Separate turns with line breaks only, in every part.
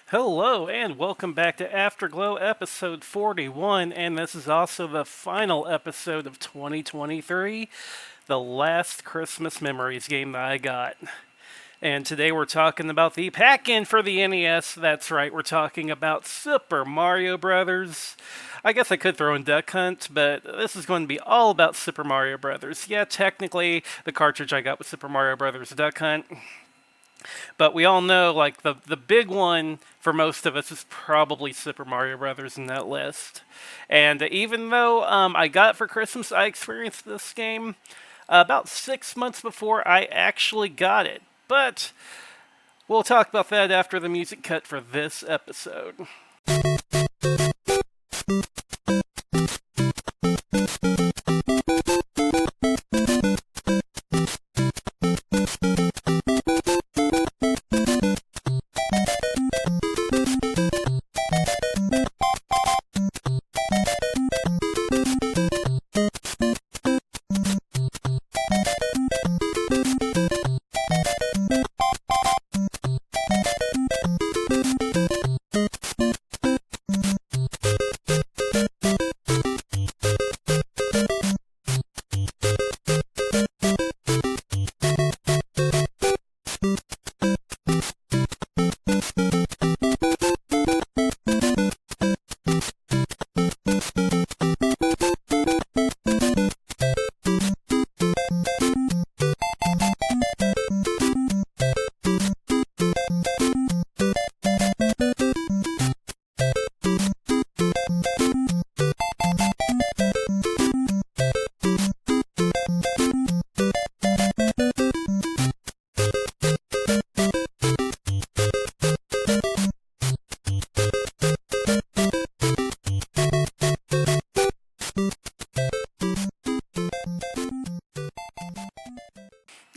Hello, and welcome back to Afterglow episode 41, and this is also the final episode of 2023, the last Christmas Memories game that I got. And today we're talking about the pack-in for the NES. That's right, we're talking about Super Mario Brothers. I guess I could throw in Duck Hunt, but this is going to be all about Super Mario Brothers. Yeah, technically, the cartridge I got was Super Mario Brothers Duck Hunt. But we all know, like, the big one for most of us is probably Super Mario Brothers in that list. And even though I got it for Christmas, I experienced this game about 6 months before I actually got it. But we'll talk about that after the music cut for this episode.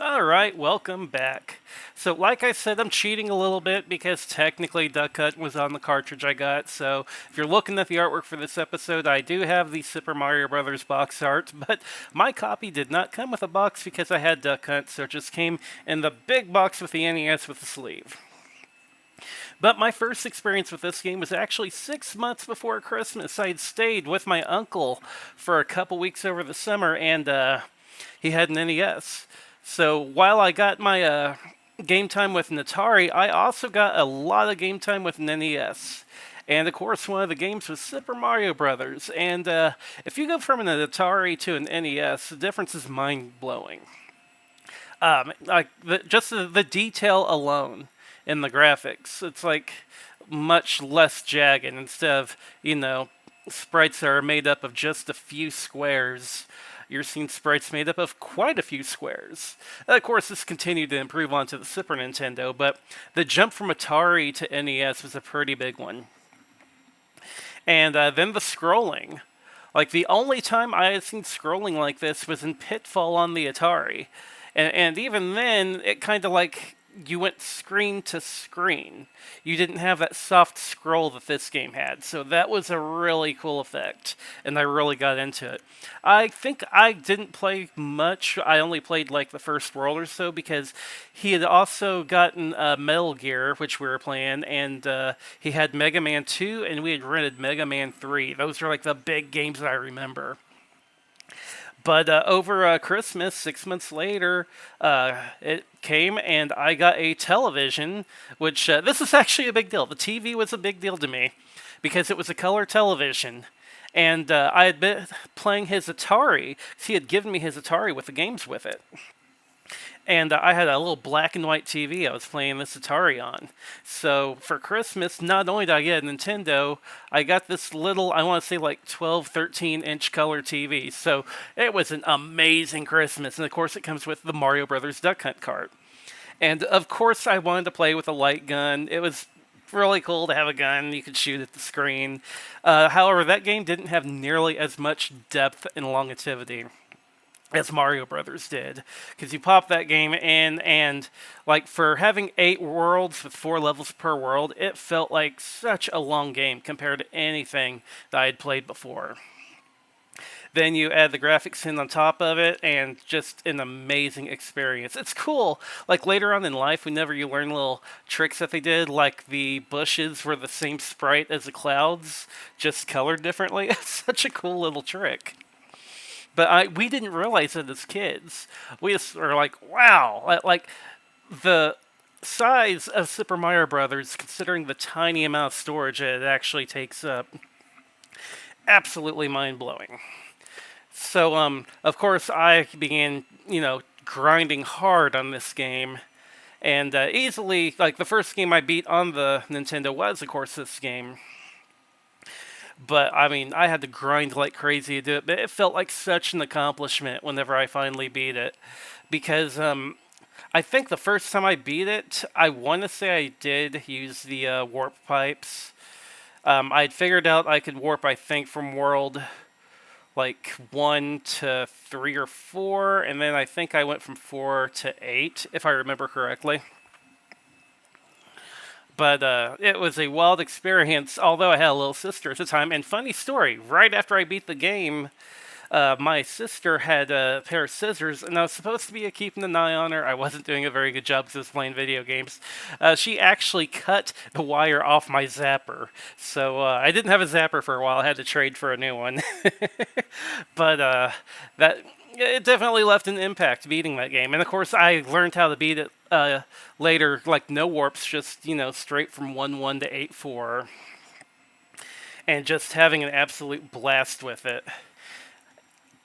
Alright, welcome back. So like I said, I'm cheating a little bit because technically Duck Hunt was on the cartridge I got, so if you're looking at the artwork for this episode, I do have the Super Mario Brothers box art, but my copy did not come with a box because I had Duck Hunt, so it just came in the big box with the NES with the sleeve. But my first experience with this game was actually 6 months before Christmas. I had stayed with my uncle for a couple weeks over the summer, and he had an NES. So while I got my game time with an Atari, I also got a lot of game time with an NES. And of course, one of the games was Super Mario Brothers. And if you go from an Atari to an NES, the difference is mind-blowing. Just the detail alone in the graphics, it's like much less jagged instead of, sprites that are made up of just a few squares. You're seeing sprites made up of quite a few squares. Of course, this continued to improve onto the Super Nintendo, but the jump from Atari to NES was a pretty big one. And then the scrolling. Like, the only time I had seen scrolling like this was in Pitfall on the Atari. And even then, it kind of like you went screen to screen. You didn't have that soft scroll that this game had, so that was a really cool effect, and I really got into it. I think I didn't play much. I only played like the first world or so because he had also gotten Metal Gear, which we were playing, and he had Mega Man 2, and we had rented Mega Man 3. Those are like the big games that I remember. But over Christmas, 6 months later, it came and I got a television, which this is actually a big deal. The TV was a big deal to me because it was a color television. And I had been playing his Atari. He had given me his Atari with the games with it. And I had a little black and white TV I was playing this Atari on. So for Christmas, not only did I get a Nintendo, I got this little, I want to say like 12, 13-inch color TV. So it was an amazing Christmas. And of course it comes with the Mario Brothers Duck Hunt cart. And of course, I wanted to play with a light gun. It was really cool to have a gun you could shoot at the screen. However, that game didn't have nearly as much depth and longevity as Mario Brothers did, because you pop that game in, and like for having 8 worlds with 4 levels per world, it felt like such a long game compared to anything that I had played before. Then you add the graphics in on top of it, and just an amazing experience. It's cool. Like later on in life, whenever you learn little tricks that they did, like the bushes were the same sprite as the clouds, just colored differently. It's such a cool little trick. But we didn't realize it as kids. We just were like, wow, like the size of Super Mario Brothers, considering the tiny amount of storage it actually takes up, absolutely mind blowing. So, of course, I began, grinding hard on this game, and easily, like the first game I beat on the Nintendo was, of course, this game. But I mean, I had to grind like crazy to do it. But it felt like such an accomplishment whenever I finally beat it, because I think the first time I beat it, I want to say I did use the warp pipes. I'd figured out I could warp, I think, from world like 1 to 3 or 4, and then I think I went from 4 to 8, if I remember correctly. But it was a wild experience, although I had a little sister at the time. And funny story, right after I beat the game, my sister had a pair of scissors, and I was supposed to be keeping an eye on her. I wasn't doing a very good job because I was playing video games. She actually cut the wire off my zapper. So I didn't have a zapper for a while. I had to trade for a new one. But that it definitely left an impact beating that game. And of course, I learned how to beat it later, like no warps, just, straight from 1-1 to 8-4. And just having an absolute blast with it.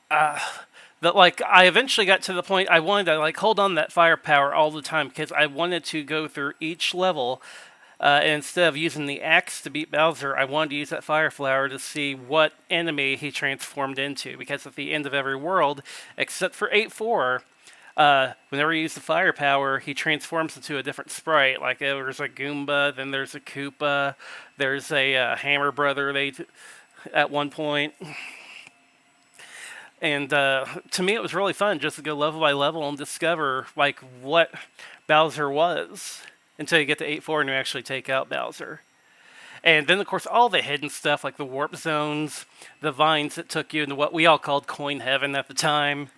That like I eventually got to the point I wanted to like hold on to that firepower all the time because I wanted to go through each level. And instead of using the axe to beat Bowser, I wanted to use that fire flower to see what enemy he transformed into. Because at the end of every world, except for 8-4, whenever you use the firepower, he transforms into a different sprite. Like there's a Goomba, then there's a Koopa, there's a Hammer Brother. At one point. And to me, it was really fun just to go level by level and discover like what Bowser was until you get to 8-4 and you actually take out Bowser. And then, of course, all the hidden stuff like the warp zones, the vines that took you into what we all called Coin Heaven at the time.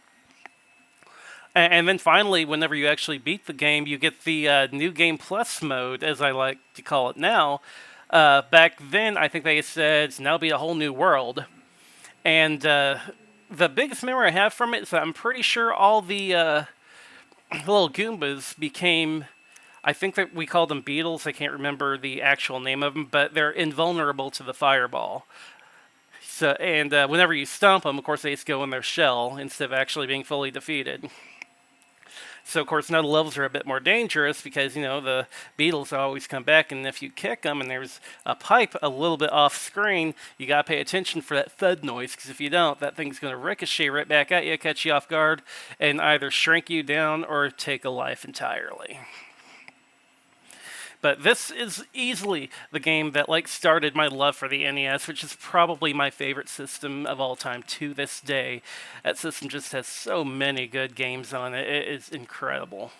And then finally, whenever you actually beat the game, you get the New Game Plus mode, as I like to call it now. Back then, I think they said, now be a whole new world. And the biggest memory I have from it is that I'm pretty sure all the little Goombas became, I think that we called them beetles. I can't remember the actual name of them, but they're invulnerable to the fireball. So, and whenever you stomp them, of course, they just go in their shell instead of actually being fully defeated. So, of course, now the levels are a bit more dangerous because, the beetles always come back, and if you kick them and there's a pipe a little bit off screen, you got to pay attention for that thud noise, because if you don't, that thing's going to ricochet right back at you, catch you off guard, and either shrink you down or take a life entirely. But this is easily the game that started my love for the NES, which is probably my favorite system of all time to this day. That system just has so many good games on it. It is incredible.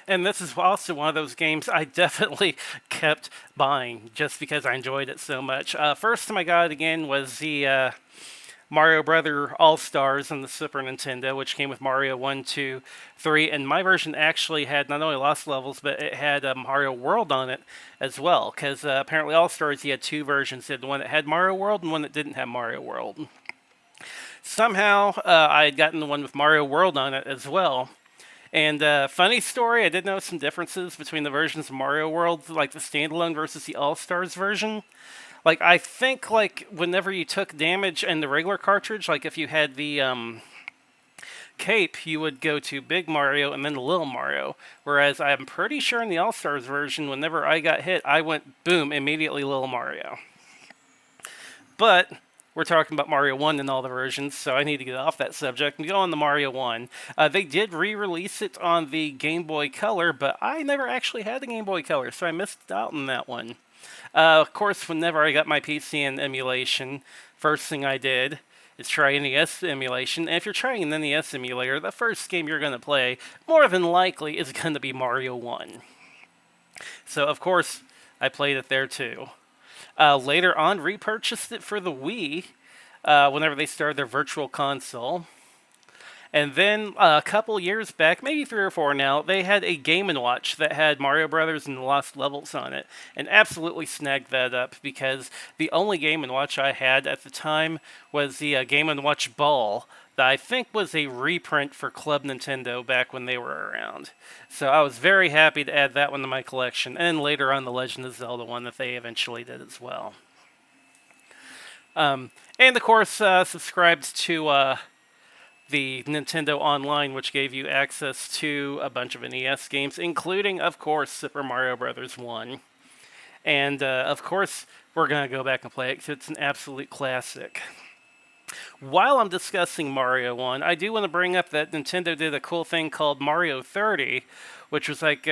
And this is also one of those games I definitely kept buying just because I enjoyed it so much. First time I got it again was the Mario Brother All-Stars on the Super Nintendo, which came with Mario 1, 2, 3, and my version actually had not only Lost Levels, but it had Mario World on it as well, because apparently All-Stars, you had 2 versions. You had the one that had Mario World and one that didn't have Mario World. Somehow, I had gotten the one with Mario World on it as well. And funny story, I did notice some differences between the versions of Mario World, like the standalone versus the All-Stars version. I think, whenever you took damage in the regular cartridge, if you had the cape, you would go to Big Mario and then Little Mario. Whereas I'm pretty sure in the All-Stars version, whenever I got hit, I went, boom, immediately Little Mario. But we're talking about Mario 1 in all the versions, so I need to get off that subject and go on the Mario 1. They did re-release it on the Game Boy Color, but I never actually had the Game Boy Color, so I missed out on that one. Of course, whenever I got my PC and emulation, first thing I did is try NES emulation. And if you're trying an NES emulator, the first game you're going to play, more than likely, is going to be Mario 1. So, of course, I played it there too. Later on, repurchased it for the Wii whenever they started their Virtual Console. And then a couple years back, maybe 3 or 4 now, they had a Game & Watch that had Mario Brothers and the Lost Levels on it, and absolutely snagged that up because the only Game & Watch I had at the time was the Game & Watch Ball that I think was a reprint for Club Nintendo back when they were around. So I was very happy to add that one to my collection, and later on the Legend of Zelda one that they eventually did as well. And of course, subscribed to the Nintendo Online, which gave you access to a bunch of NES games, including, of course, Super Mario Bros. 1. And, of course, we're going to go back and play it because it's an absolute classic. While I'm discussing Mario 1, I do want to bring up that Nintendo did a cool thing called Mario 30, which was like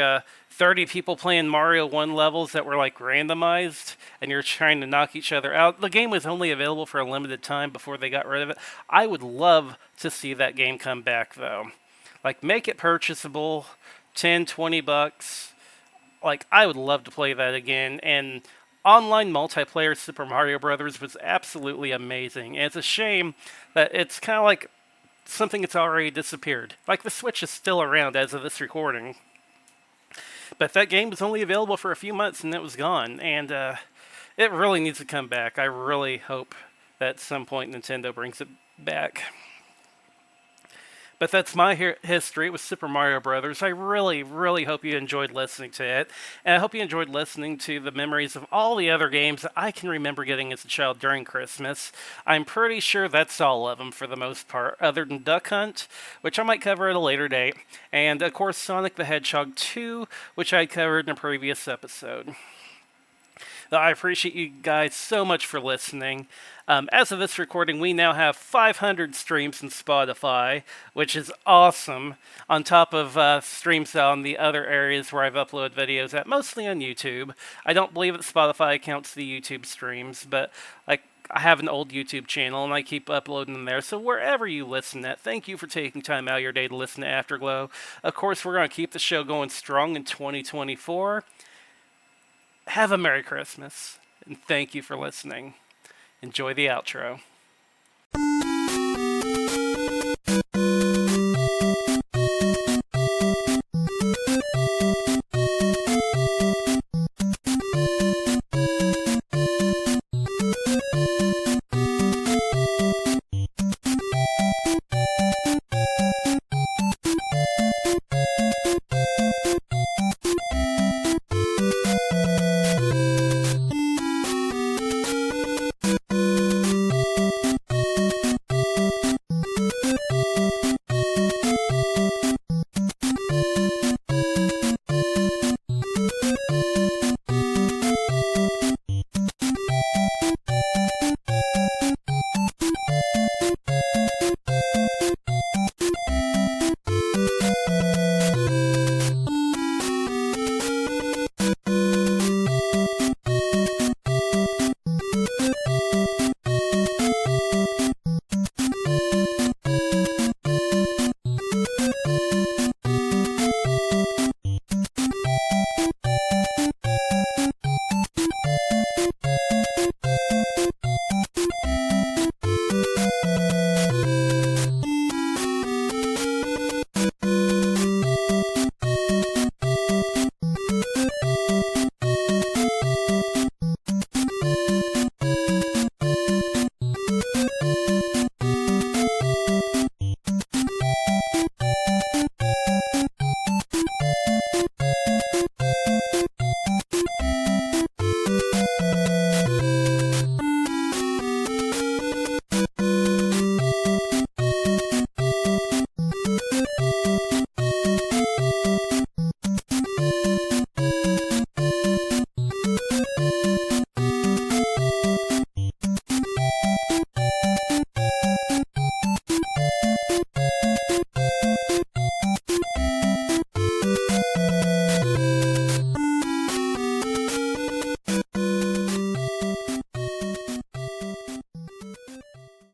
30 people playing Mario 1 levels that were like randomized, and you're trying to knock each other out. The game was only available for a limited time before they got rid of it. I would love to see that game come back, though. Like, make it purchasable, 10, 20 bucks. Like, I would love to play that again, and online multiplayer Super Mario Brothers was absolutely amazing. And it's a shame that it's kind of like something that's already disappeared. Like, the Switch is still around as of this recording. But that game was only available for a few months and it was gone. And it really needs to come back. I really hope that at some point Nintendo brings it back. But that's my history with Super Mario Brothers. I really, really hope you enjoyed listening to it. And I hope you enjoyed listening to the memories of all the other games that I can remember getting as a child during Christmas. I'm pretty sure that's all of them for the most part, other than Duck Hunt, which I might cover at a later date. And, of course, Sonic the Hedgehog 2, which I covered in a previous episode. I appreciate you guys so much for listening. As of this recording, we now have 500 streams in Spotify, which is awesome, on top of streams on the other areas where I've uploaded videos at, mostly on YouTube. I don't believe that Spotify counts the YouTube streams, but like I have an old YouTube channel, and I keep uploading them there. So wherever you listen at, thank you for taking time out of your day to listen to Afterglow. Of course, we're going to keep the show going strong in 2024. Have a Merry Christmas, and thank you for listening. Enjoy the outro.